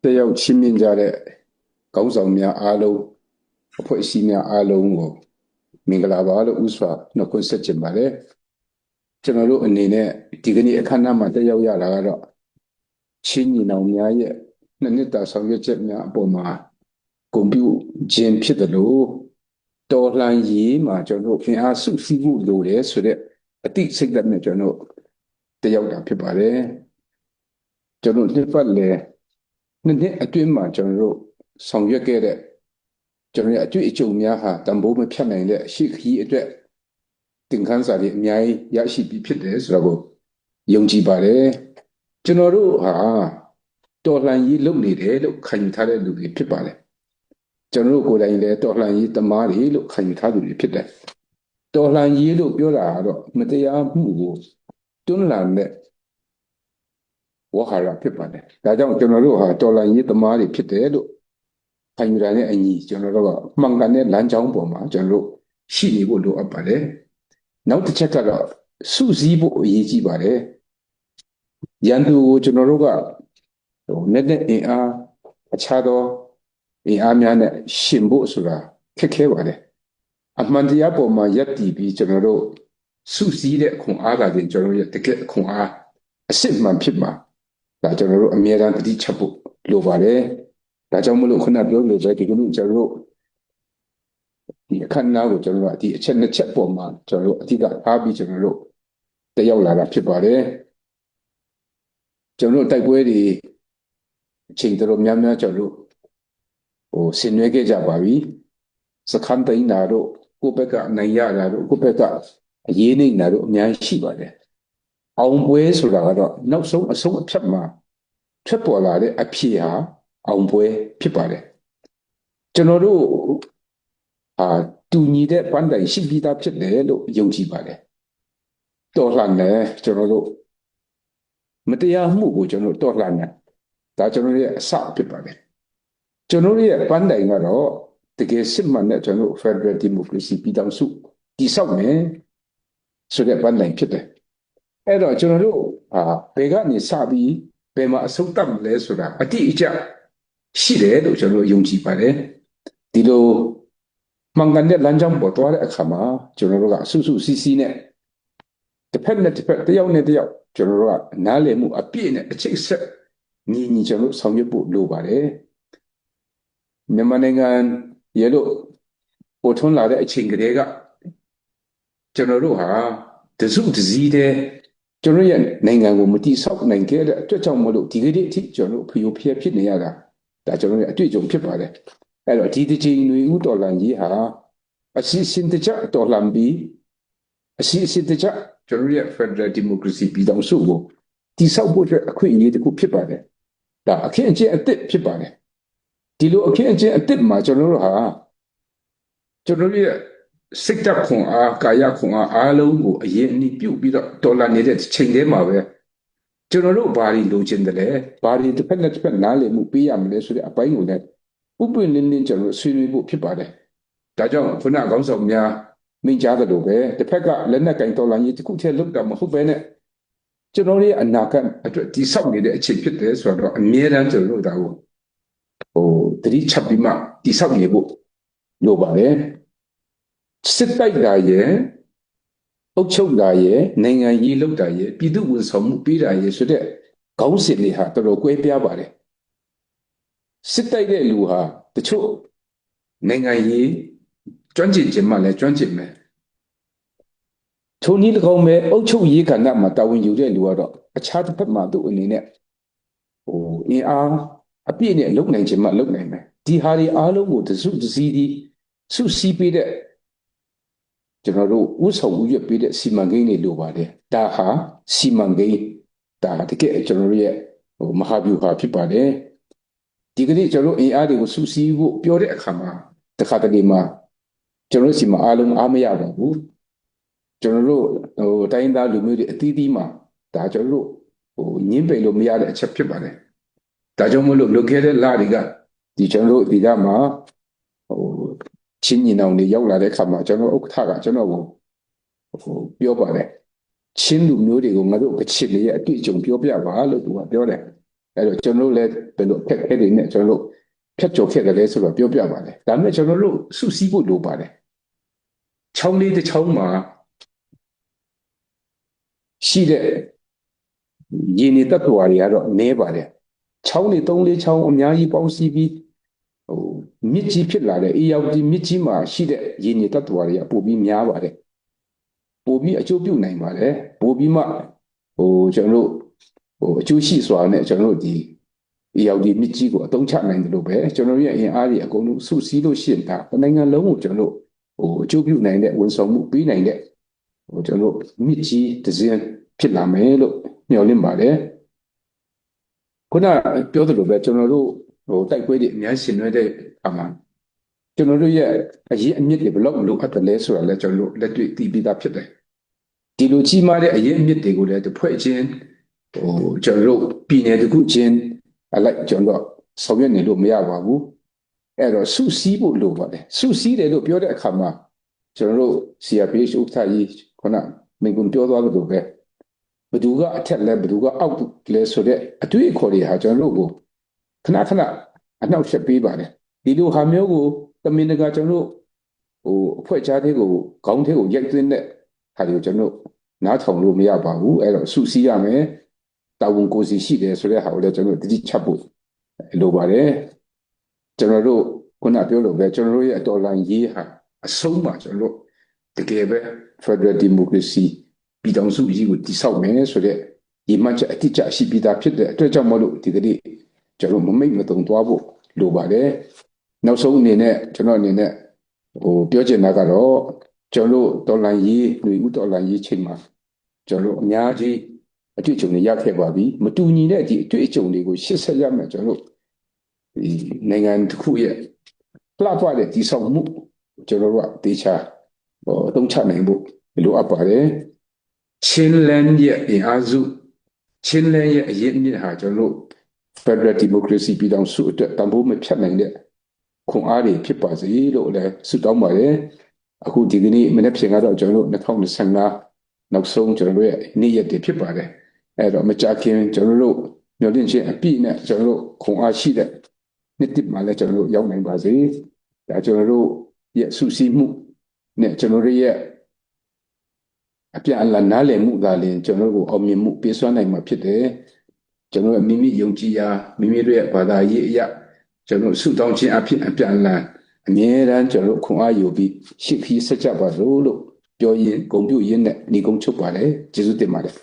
တက်ရောက်ချင်းမြင့်ကြတဲ့ခေါင်းဆောင်များအားလုံးအဖွဲ့အစည်းများအားလုံးကိုမင်္ဂလာပါလို့ဥစွာနှုတ်ခွန်းဆက်ချင်ပါတယ်ကျွန်တော်တို့အနေနဲ့ဒီကနေ့အခမ်းအနားမှာတက်ရောက်ရတာကတော့ချင်းညီနောင်များရဲ့နှစ်တာဆောင်ရွက်ချက်များအပေါ်မှာဂုဏ်ပြုခြင်းဖြစ်တယ်လို့တော်လှန်ရေးမှာကျွန်တော်တို့ခင်အားစုစည်းမှုလိုတယ်ဆိုတဲ့အတိစိတ်ဓာတ်နဲ့ကျွန်တော်တက်ရောက်တာဖြစ်ပါတယ်ကျွန်တော်နှစ်ပတ်လည်နှစ်အတွင်းမှာကျွန်တော်တို့ဆောင်ရွက်ခဲ့တဲ့ကျွန်တော်ရဲ့အတွေ့အကြုံများဟာတန်ဖိုးမဖြတ်နိုင်တဲ့အရှိခရီးအတွက်သင်ခန်းစာတွေအများကြီးရရှိပြီးဖြစ်တယ်ဆိုတော့ကိုယုံကြည်ပါတယ်ကျွန်တော်တို့ဟာတော်လှန်ရေးလုပ်နေတယ်လို့ခံယူထားတဲ့လူတွေဖြစ်ပါတယ်ကျွန်တော်တို့ကိုယ်တိုင်လည်းတော်လှန်ရေးသမားတွေလို့ခံယူထားသူတွေဖြစ်တယ်တော်လှန်ရေးလို့ပြောတာကတော့မတရားမှုကိုတွန်းလှန်တဲ့ဝါဟာရဖြစ်ပါတယ်ဒါကြောင့်ကျွန်တော်တို့ဟာတော်လှန်ရေးသမားတွေဖြစ်တယ်လို့ခံယူတာနဲ့အညီကျွန်တော်တို့ကမှန်ကန်တဲ့လမ်းကြောင်းပေါ်မှာကျွန်တော်တို့ရှိနေဖို့လိုအပ်ပါတယ်နောက်တစ်ချက်ကတော့စုစည်းဖို့အရေးကြီးပါတယ်ရန်သူကိုကျွန်တော်တို့ကနဲ့အင်အားအခြားသောအင်အားများနဲ့ရှင်ဖို့ဆိုတာခက်ခဲပါတယ်အမှန်တရားပေါ်မှာယက်တည်ပြီးကျွန်တော်တို့စုစည်းတဲ့ခွန်အားကလည်းကျွန်တော်ရဲ့တကယ်ခွန်အားအစစ်မှန်ဖြစ်မှာဒါကျွန်တော်တို့အမြဲတမ်းတတိချက်ဖို့လိုပါတယ်ဒါကြောင့်မလို့ခုနပြောလို့ပဲဒီကနေ့ကျွန်တော်တို့ဒီအခမ်းအနားကိုကျွန်တော်တို့ဒီအချက်နှစ်ချက်ပေါ်မှာကျွန်တော်တို့အဓိကအားပြီးကျွန်တော်တို့တက်ရောက်လာတာဖြစ်ပါတယ်ကျွန်တော်တို့တိုက်ပွဲတွေအချိန်တော်များများကျွန်တော်တို့ဆင်နွှဲခဲ့ကြပါပြီစခန်းတိုင်းနာတို့ကိုယ့်ဘက်ကအနိုင်ရတာတို့ကိုယ့်ဘက်ကအရေးနေတာတို့အများကြီးရှိပါတယ်အောင်ပွဲဆိုတာကတော့နောက်ဆုံးအဆုံးအဖြတ်မှာထွက်ပေါ်လာတဲ့အဖြေဟာအောင်ပွဲဖြစ်ပါတယ်ကျွန်တော်တို့တူညီတဲ့ပန်းတိုင်ရှိပြီးသားဖြစ်တယ်လို့ယုံကြည်ပါတယ်တော်လှန်တယ်ကျွန်တော်တို့မတရားမှုကိုကျွန်တော်တော်လှန်တယ်ဒါကျွန်တော်ရဲ့အစဖြစ်ပါတယ်ကျွန်တော်ရဲ့ပန်းတိုင်ကတော့တကယ်စစ်မှန်တဲ့ကျွန်တော် Federal Democracy ပြည်ထောင်စုတည်ဆောက်မယ်ဆိုတဲ့ပန်းတိုင်ဖြစ်တယ်အဲ့တော့ကျွန်တော်တို့ဘယ်ကနေစပြီးဘယ်မှာအဆုံးသတ်မလဲဆိုတာအတိအကျရှိတယ်လို့ကျွန်တော်ယုံကြည်ပါတယ်ဒီလိုမှန်ကန်တဲ့လမ်းကြောင်းပေါ်သွားတဲ့အခါမှာကျွန်တော်တို့ကစုစုစည်းစည်းနဲ့တစ်ဖက်နဲ့တစ်ဖက်တယောက်နဲ့တယောက်ကျွန်တော်တို့ကနားလည်မှုအပြည့်နဲ့အချိတ်ဆက်ညီကျွန်တော်ဆောင်ရွက်ဖို့လိုပါတယ်မြန်မာနိုင်ငံရေလို့ပေါ်ထွန်းလာတဲ့အချိန်ကလေးကကျွန်တော်တို့ဟာတစုတစည်းတဲ့ကျွန်တော်ရဲ့နိုင်ငံကိုမတိဆောက်နိုင်ခဲ့တဲ့အတွက်ကြောင့်မလို့ဒီကနေ့အထိကျွန်တော်တို့ဖျို့ဖျက်ဖြစ်နေရတာဒါကျွန်တော်ရဲ့အတွေ့အကြုံဖြစ်ပါတယ်အဲ့တော့ဒီတစ်ချိန်ຫນွေဦးတော်လှန်ရေးဟာအစီအစဉ်တကျတော်လှန်ပြီးအစီအစဉ်တကျကျွန်တော်ရဲ့ Federal Democracy ပြည်ထောင်စုကိုတိဆောက်ဖို့အတွက်အခွင့်အရေးတစ်ခုဖြစ်ပါတယ်ဒါအခင်းအကျင်းအသစ်ဖြစ်ပါတယ်ဒီလိုအခင်းအကျင်းအသစ်မှာကျွန်တော်တို့ဟာကျွန်တော်ရဲ့စိတ်ဓာတ်ခွန်အားကာယခွန်အားလုံးကိုအရင်အနည်းပြုတ်ပြီးတော့တော်လှန်နေတဲ့ချိန်ထဲမှာပဲကျွန်တော်တို့ဘာတွေလိုချင်တယ်လဲဘာတွေတစ်ဖက်နဲ့တစ်ဖက်နားလည်မှုပေးရမလဲဆိုတဲ့အပိုင်းကိုလည်းဥပွင့်လင်းလင်းကျွန်တော်ဆွေးနွေးဖို့ဖြစ်ပါတယ်ဒါကြောင့်ခုနကောင်းဆောင်များမိန့်ကြားသလိုပဲတစ်ဖက်ကလက်နက်ကင်တော်လှန်ရေးတစ်ခုတည်းလုပ်တာမဟုတ်ပဲနဲ့ကျွန်တော်ရဲ့အနာဂတ်အတွက်ဒီဆောက်နေတဲ့အချိန်ဖြစ်တယ်ဆိုတော့အမြဲတမ်းကျွန်တော်တို့ဒါကိုတတိချက်ပြီးမှဒီဆောက်နေဖို့လိုပါတယ်စစ်တိုက်တာရဲ့အုပ်ချုပ်တာရဲ့နိုင်ငံရေးလုပ်တာရဲ့ပြည်သူဝန်ဆောင်မှုပေးတာရဲ့ဆိုတဲ့ခေါင်းစဉ်တွေဟာတော်တော်ကွဲပြားပါတယ်စစ်တိုက်တဲ့လူဟာတချို့နိုင်ငံရေးကျွမ်းကျင်ခြင်းမှလည်းကျွမ်းကျင်မယ်ထိုနည်း၎င်းပဲအုပ်ချုပ်ရေးကဏ္ဍမှာတာဝန်ယူတဲ့လူကတော့အခြားတစ်ဖက်မှာသူ့အနေနဲ့အင်အားအပြည့်နဲ့လုပ်နိုင်ခြင်းမှလုပ်နိုင်မယ်ဒီဟာတွေအားလုံးကိုတစုတစည်းဒီစုစည်းပေးတဲ့ကျွန်တော်တို့ဥဆောင်ဥရွက်ပေးတဲ့စီမံကိန်းတွေလိုပါတယ်ဒါဟာစီမံကိန်းဒါတကယ်ကျွန်တော်တို့ရဲ့မဟာဗျူဟာဖြစ်ပါတယ်ဒီကနေ့ကျွန်တော်တို့အင်အားတွေကိုစုစည်းဖို့ပြောတဲ့အခါမှာတခါတလေမှာကျွန်တော်တို့စီမံအားလုံးအားမရပါဘူးကျွန်တော်တို့တိုင်းသားလူမျိုးတွေအသီးသီးမှာဒါကျွန်တော်တို့ညင်းပယ်လို့မရတဲ့အချက်ဖြစ်ပါတယ်ဒါကြောင့်မလို့လွန်ခဲ့တဲ့လတွေကဒီကျွန်တော်တို့ဒီကမှာချင်းညီနောင်တွေရောက်လာတဲ့အခါမှာကျွန်တော်ဥက္ကဋ္ဌကကျွန်တော်ကိုပြောပါတယ်ချင်းလူမျိုးတွေကိုငါတို့ကချစ်လေးရဲ့အတွေ့အကြုံပြောပြပါလို့သူကပြောတယ် အဲ့တော့ကျွန်တော်တို့လည်းဘယ်လိုအခက်အခဲတွေနဲ့ကျွန်တော်တို့ဖြတ်ကျော်ခဲ့တယ်လဲဆိုတော့ပြောပြပါတယ်ဒါပေမဲ့ကျွန်တော်တို့စုစည်းဖို့လိုပါတယ်ချောင်းလေးတစ်ချောင်းမှာရှိတဲ့ရင်းနေတ attva တွေကတော့နည်းပါတယ်ချောင်းတွေ3-4ချောင်းအများကြီးပေါင်းစည်းပြီးမြစ်ကြီးဖြစ်လာတဲ့အေးရောက်ဒီမြစ်ကြီးမှာရှိတဲ့ရင်းနေတ attva တွေကပိုပြီးများပါတယ်ပိုပြီးအကျိုးပြုနိုင်ပါတယ်ပိုပြီးမှကျွန်တော်တို့အကျိုးရှိစွာနဲ့ကျွန်တော်တို့ဒီအေးရောက်ဒီမြစ်ကြီးကိုအသုံးချနိုင်တယ်လို့ပဲကျွန်တော်ရဲ့အင်အားတွေအကုန်လုံးစုစည်းလို့ရှိရင်ဒါနိုင်ငံလုံးကိုကျွန်တော်တို့အကျိုးပြုနိုင်တဲ့ဝန်ဆောင်မှုပေးနိုင်တဲ့ကျွန်တော်တို့မြစ်ကြီးတစ်စင်းဖြစ်လာမယ်လို့မျှော်လင့်ပါတယ်ခုနပြောသလိုပဲကျွန်တော်တို့တိုက်ပွဲတွေအများကြီးဆင်နွှဲတဲ့အခါမှာကျွန်တော်တို့ရဲ့အရေးအမြစ်တွေဘယ်လောက်လိုအပ်တယ်လဲဆိုတာလည်းကျွန်တော်တို့လက်တွေ့သိပြီးသားဖြစ်တယ်ဒီလိုကြီးမားတဲ့အရေးအမြစ်တွေကိုလည်းတစ်ဖွဲ့ချင်းကျွန်တော်တို့ပြည်နယ်တစ်ခုချင်းအလိုက်ကျွန်တော်ဆောင်ရွက်နေလို့မရပါဘူးအဲ့တော့စုစည်းဖို့လိုပါတယ်စုစည်းတယ်လို့ပြောတဲ့အခါမှာကျွန်တော်တို့ CRPH ဥက္ကဋ္ဌကြီးခုနမင်းကပြောသွားသလိုပဲဘယ်သူကအထက်လဲဘယ်သူကအောက်လဲဆိုတဲ့အတွေ့အခေါ်တွေဟာကျွန်တော်တို့ကိုခဏခဏအနှောက်အယှက်ပေးပါတယ်ဒီလိုဟာမျိုးကိုတမင်တကာကျွန်တော်တို့အဖွဲ့ခြားတဲ့ကိုခေါင်းထဲကိုရိုက်သွင်းတဲ့ဟာတွေကိုကျွန်တော်နားထောင်လို့မရပါဘူးအဲ့တော့စုစည်းရမယ်တာဝန်ကိုယ်စီရှိတယ်ဆိုတဲ့ဟာကိုလည်းကျွန်တော်တတိချက်ဖို့လိုပါတယ်ကျွန်တော်တို့ခုနပြောလို့ပဲကျွန်တော်တို့ရဲ့တော်လှန်ရေးဟာအဆုံးမှာကျွန်တော်တို့တကယ်ပဲ Federal Democracy ပြည်ထောင်စုကြီးကိုတည်ဆောက်မယ်ဆိုတဲ့ရည်မှန်းချက်အတိအကျရှိပြီးသားဖြစ်တဲ့အတွက်ကြောင့်မလို့ဒီကနေ့ကျွန်တော်မမိတ်မတုံသွားဖို့လိုပါတယ်နောက်ဆုံးအနေနဲ့ကျွန်တော်အနေနဲ့ပြောချင်တာကတော့ကျွန်တော်တော်လှန်ရေးຫນွေဦးတော်လှန်ရေးချိန်မှာကျွန်တော်အများကြီးအတွေ့အကြုံတွေရခဲ့ပါပြီမတူညီတဲ့ဒီအတွေ့အကြုံတွေကိုရှင်းဆက်ရမယ်ကျွန်တော်ဒီနိုင်ငံတစ်ခုရဲ့လှပတဲ့ဒီဆောင်မှုကျွန်တော်တို့ကတေချာတုံးချနိုင်ဖို့လိုအပ်ပါတယ်ချင်းလန်းရဲ့အင်အားစုချင်းလန်းရဲ့အရေးအမြစ်ဟာကျွန်တော်တို့ Federal Democracy ပြည်ထောင်စုအတွက်တန်ဖိုးမဖြတ်နိုင်တဲ့ခွန်အားတွေဖြစ်ပါစေလို့လည်းဆုတောင်းပါတယ်အခုဒီကနေ့မနေ့ပြင်ကတော့ကျွန်တော်တို့2025နောက်ဆုံးကျွန်တော်တို့ရဲ့နေ့ရက်တွေဖြစ်ပါတယ်အဲ့တော့မကြခင်ကျွန်တော်တို့မျှော်လင့်ခြင်းအပြည့်နဲ့ကျွန်တော်တို့ခွန်အားရှိတဲ့နေ့တစ်မှာလည်းကျွန်တော်တို့ရောက်နိုင်ပါစေဒါကျွန်တော်တို့ရဲ့ဆုစည်းမှုနဲ့ကျွန်တော်တို့ရဲ့အပြန်အလှန်နားလည်မှုသာလျှင်ကျွန်တော်တို့ကိုအောင်မြင်မှုပေးစွမ်းနိုင်မှာဖြစ်တယ်ကျွန်တော်မိမိယုံကြည်ရာမိမိတို့ရဲ့ဘာသာရေးအရာကျွန်တော်ဆုတောင်းခြင်းအဖြစ်အပြန်အလှန်အမြဲတမ်းကျွန်တော်ခွန်အားယူပြီးရှိခီးဆက်ကြပါလို့ပြောရင်းဂုဏ်ပြုရင်းနဲ့ညီကုန်းချုပ်ပါတယ်ကျေးဇူးတင်ပါတယ်